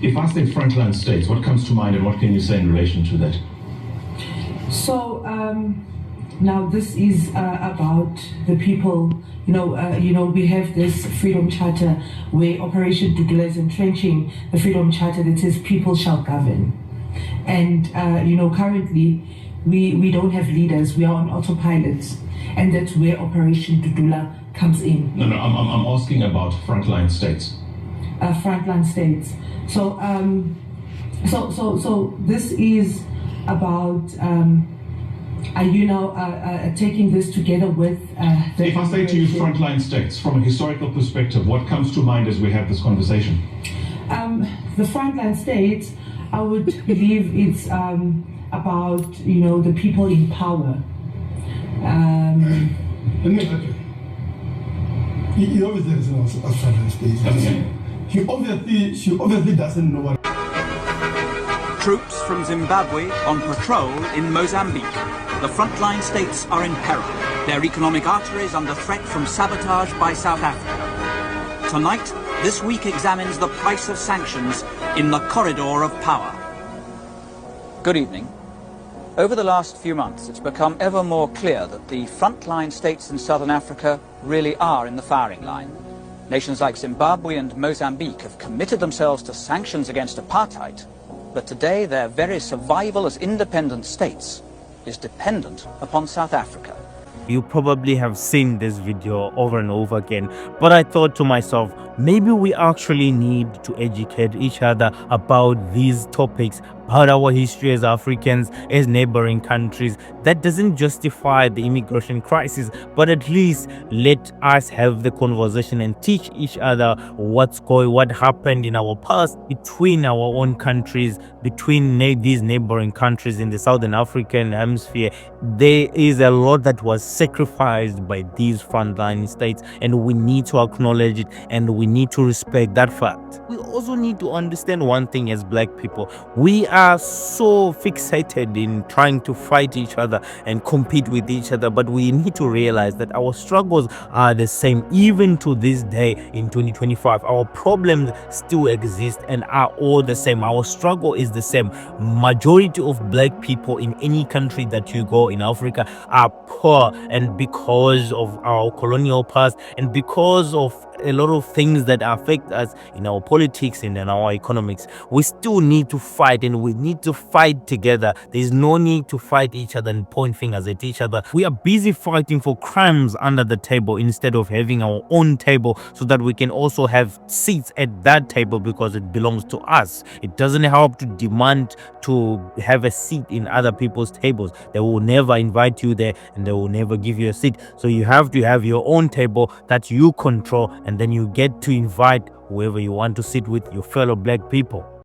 If I say Frontline States, what comes to mind and what can you say in relation to that? So now this is about the people. We have this Freedom Charter where Operation Dudula is entrenching the Freedom Charter that says people shall govern. And currently we don't have leaders. We are on autopilot, and that's where Operation Dudula comes in. No, I'm asking about Frontline States. Frontline States. So this is about. Are you now taking this together with If I say to you Frontline States, from a historical perspective, what comes to mind as we have this conversation? The Frontline States, I would believe it's about the people in power. He obviously doesn't know Frontline States. She obviously doesn't know what. Troops from Zimbabwe on patrol in Mozambique. The frontline states are in peril. Their economic arteries under threat from sabotage by South Africa. Tonight, This Week examines the price of sanctions in the corridor of power. Good evening. Over the last few months, it's become ever more clear that the frontline states in southern Africa really are in the firing line. Nations like Zimbabwe and Mozambique have committed themselves to sanctions against apartheid, but today their very survival as independent states is dependent upon South Africa. You probably have seen this video over and over again, but I thought to myself, maybe we actually need to educate each other about these topics, about our history as Africans, as neighboring countries. That doesn't justify the immigration crisis, but at least let us have the conversation and teach each other what happened in our past between our own countries, between these neighboring countries in the Southern African hemisphere. There is a lot that was sacrificed by these frontline states, and we need to acknowledge it, and we need to respect that fact. We also need to understand one thing as Black people. We are so fixated in trying to fight each other and compete with each other, but we need to realize that our struggles are the same even to this day in 2025. Our problems still exist and are all the same. Our struggle is the same. Majority of Black people in any country that you go in Africa are poor, and because of our colonial past and because of a lot of things that affect us in our politics and in our economics, we still need to fight, and we need to fight together. There's no need to fight each other and point fingers at each other. We are busy fighting for crumbs under the table instead of having our own table so that we can also have seats at that table because it belongs to us. It doesn't help to demand to have a seat in other people's tables. They will never invite you there and they will never give you a seat. So you have to have your own table that you control, and then you get to invite whoever you want to sit with, your fellow Black people.